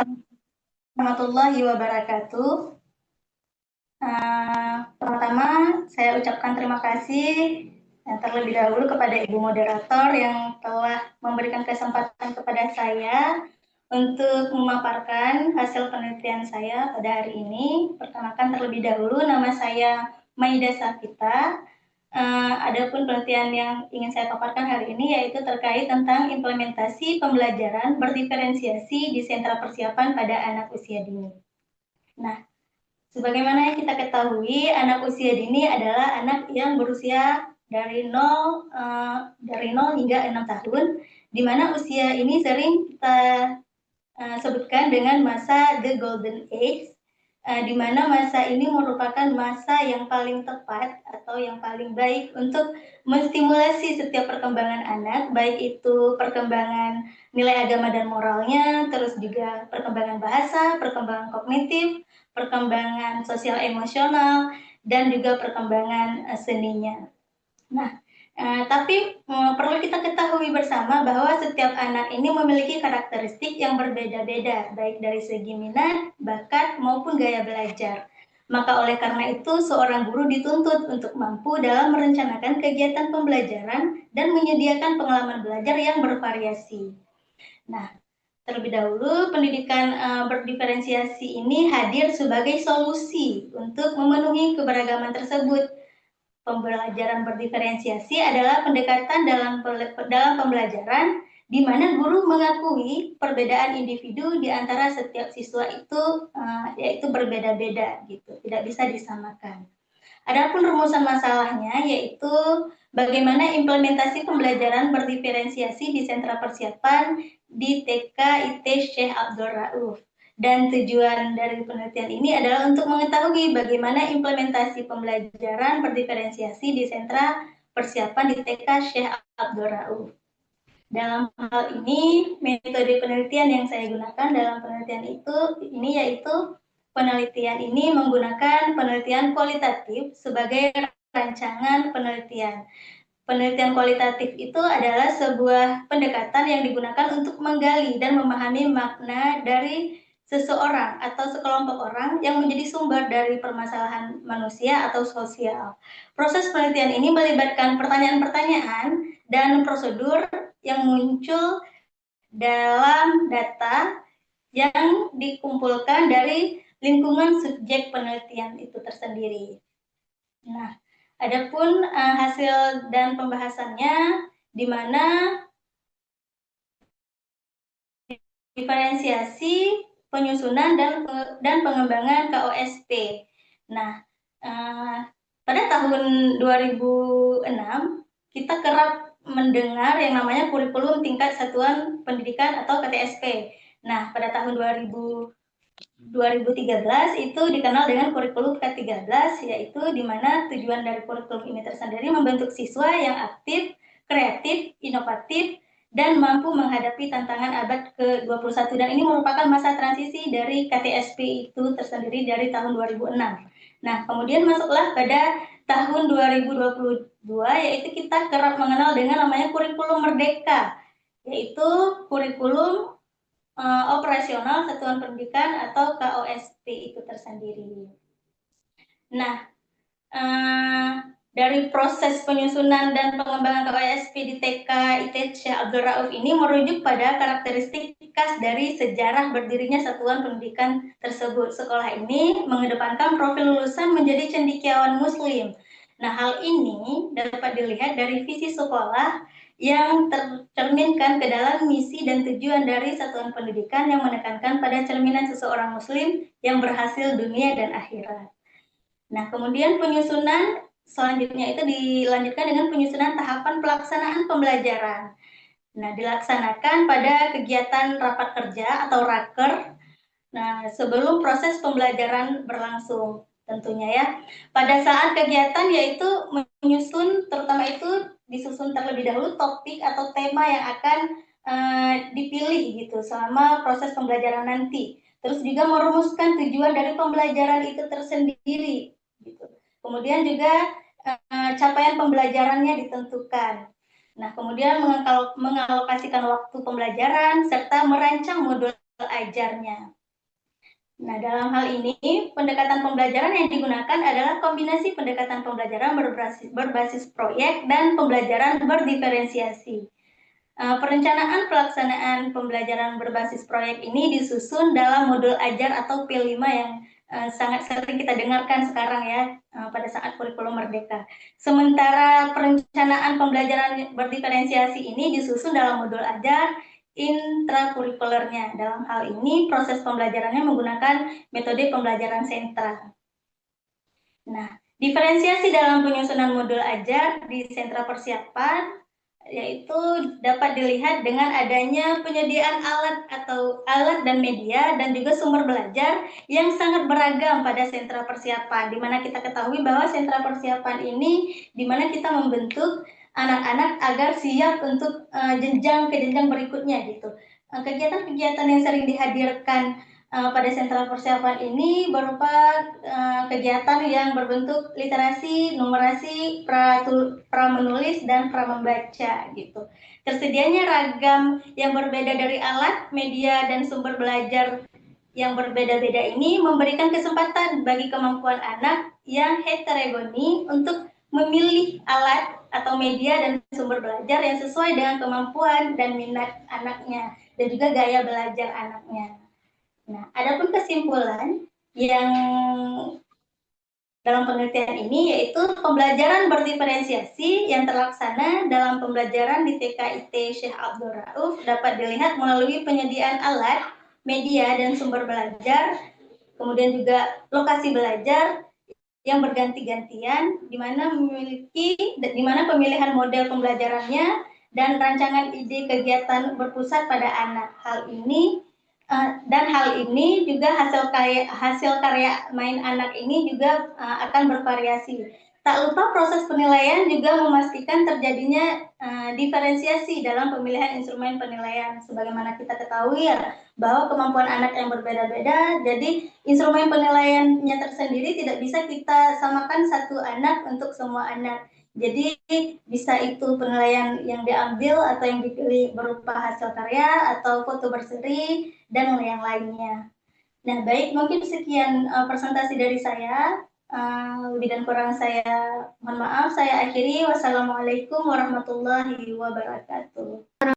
Warahmatullahi wabarakatuh. Pertama, saya ucapkan terima kasih terlebih dahulu kepada Ibu Moderator yang telah memberikan kesempatan kepada saya untuk memaparkan hasil penelitian saya pada hari ini. Perkenalkan terlebih dahulu, nama saya Maida Safita. Adapun penelitian yang ingin saya paparkan hari ini yaitu terkait tentang implementasi pembelajaran berdiferensiasi di sentra persiapan pada anak usia dini. Nah, sebagaimana yang kita ketahui, anak usia dini adalah anak yang berusia dari 0 hingga 6 tahun, di mana usia ini sering kita sebutkan dengan masa the golden age, di mana masa ini merupakan masa yang paling tepat atau yang paling baik untuk menstimulasi setiap perkembangan anak, baik itu perkembangan nilai agama dan moralnya, terus juga perkembangan bahasa, perkembangan kognitif, perkembangan sosial emosional, dan juga perkembangan seninya. Nah, tapi perlu kita ketahui bersama bahwa setiap anak ini memiliki karakteristik yang berbeda-beda, baik dari segi minat, bakat, maupun gaya belajar. Maka oleh karena itu, seorang guru dituntut untuk mampu dalam merencanakan kegiatan pembelajaran dan menyediakan pengalaman belajar yang bervariasi. Nah, terlebih dahulu, pendidikan berdiferensiasi ini hadir sebagai solusi untuk memenuhi keberagaman tersebut. Pembelajaran berdiferensiasi adalah pendekatan dalam pembelajaran di mana guru mengakui perbedaan individu di antara setiap siswa itu yaitu berbeda-beda gitu, tidak bisa disamakan. Adapun rumusan masalahnya yaitu bagaimana implementasi pembelajaran berdiferensiasi di sentra persiapan di TK IT Syekh Abdul Rauf. Dan tujuan dari penelitian ini adalah untuk mengetahui bagaimana implementasi pembelajaran berdiferensiasi di sentra persiapan di TK Syekh Abdul Rauf. Dalam hal ini, metode penelitian yang saya gunakan dalam penelitian ini yaitu penelitian ini menggunakan penelitian kualitatif sebagai rancangan penelitian. Penelitian kualitatif itu adalah sebuah pendekatan yang digunakan untuk menggali dan memahami makna dari seseorang atau sekelompok orang yang menjadi sumber dari permasalahan manusia atau sosial. Proses penelitian ini melibatkan pertanyaan-pertanyaan dan prosedur yang muncul dalam data yang dikumpulkan dari lingkungan subjek penelitian itu tersendiri. Nah, adapun hasil dan pembahasannya di mana diferensiasi, penyusunan dan pengembangan KOSP. Nah, pada tahun 2006 kita kerap mendengar yang namanya kurikulum tingkat satuan pendidikan atau KTSP. Nah, pada tahun 2013 itu dikenal dengan kurikulum K13, yaitu di mana tujuan dari kurikulum ini tersendiri membentuk siswa yang aktif, kreatif, inovatif, dan mampu menghadapi tantangan abad ke-21. Dan ini merupakan masa transisi dari KTSP itu tersendiri dari tahun 2006. Nah, kemudian masuklah pada tahun 2022, yaitu kita kerap mengenal dengan namanya kurikulum merdeka, yaitu kurikulum operasional satuan pendidikan atau KOSP itu tersendiri. Nah, dari proses penyusunan dan pengembangan KOSP di TK IT Syekh Abdul Rauf ini merujuk pada karakteristik khas dari sejarah berdirinya satuan pendidikan tersebut. Sekolah ini mengedepankan profil lulusan menjadi cendekiawan muslim. Nah, hal ini dapat dilihat dari visi sekolah yang tercerminkan ke dalam misi dan tujuan dari satuan pendidikan yang menekankan pada cerminan seseorang muslim yang berhasil dunia dan akhirat. Nah, kemudian penyusunan selanjutnya itu dilanjutkan dengan penyusunan tahapan pelaksanaan pembelajaran. Nah, dilaksanakan pada kegiatan rapat kerja atau raker. Nah, sebelum proses pembelajaran berlangsung tentunya ya. Pada saat kegiatan yaitu menyusun, terutama itu disusun terlebih dahulu topik atau tema yang akan dipilih gitu selama proses pembelajaran nanti. Terus juga merumuskan tujuan dari pembelajaran itu tersendiri gitu. Kemudian juga capaian pembelajarannya ditentukan. Nah, kemudian mengalokasikan waktu pembelajaran serta merancang modul ajarnya. Nah, dalam hal ini, pendekatan pembelajaran yang digunakan adalah kombinasi pendekatan pembelajaran berbasis proyek dan pembelajaran berdiferensiasi. Perencanaan pelaksanaan pembelajaran berbasis proyek ini disusun dalam modul ajar atau P5 yang sangat sering kita dengarkan sekarang ya, pada saat kurikulum merdeka. Sementara perencanaan pembelajaran berdiferensiasi ini disusun dalam modul ajar intrakurikulernya. Dalam hal ini, proses pembelajarannya menggunakan metode pembelajaran sentra. Nah, diferensiasi dalam penyusunan modul ajar di sentra persiapan yaitu dapat dilihat dengan adanya penyediaan alat dan media dan juga sumber belajar yang sangat beragam pada sentra persiapan, di mana kita ketahui bahwa sentra persiapan ini di mana kita membentuk anak-anak agar siap untuk jenjang ke jenjang berikutnya gitu. Kegiatan-kegiatan yang sering dihadirkan pada sentra persiapan ini berupa kegiatan yang berbentuk literasi, numerasi, pra-menulis, dan pra-membaca gitu. Tersedianya ragam yang berbeda dari alat, media, dan sumber belajar yang berbeda-beda ini memberikan kesempatan bagi kemampuan anak yang heterogeni untuk memilih alat atau media dan sumber belajar yang sesuai dengan kemampuan dan minat anaknya dan juga gaya belajar anaknya. Nah, adapun kesimpulan yang dalam penelitian ini yaitu pembelajaran berdiferensiasi yang terlaksana dalam pembelajaran di TKIT Syekh Abdul Rauf dapat dilihat melalui penyediaan alat, media, dan sumber belajar, kemudian juga lokasi belajar yang berganti-gantian, di mana pemilihan model pembelajarannya dan rancangan ide kegiatan berpusat pada anak. Hal ini juga hasil karya main anak ini juga akan bervariasi. Tak lupa proses penilaian juga memastikan terjadinya diferensiasi dalam pemilihan instrumen penilaian. Sebagaimana kita ketahui ya, bahwa kemampuan anak yang berbeda-beda, jadi instrumen penilaiannya tersendiri tidak bisa kita samakan satu anak untuk semua anak. Jadi bisa itu penilaian yang diambil atau yang dipilih berupa hasil karya atau foto berseri dan yang lainnya. Nah, baik, mungkin sekian presentasi dari saya. Lebih dan kurang saya mohon maaf. Saya akhiri. Wassalamualaikum warahmatullahi wabarakatuh.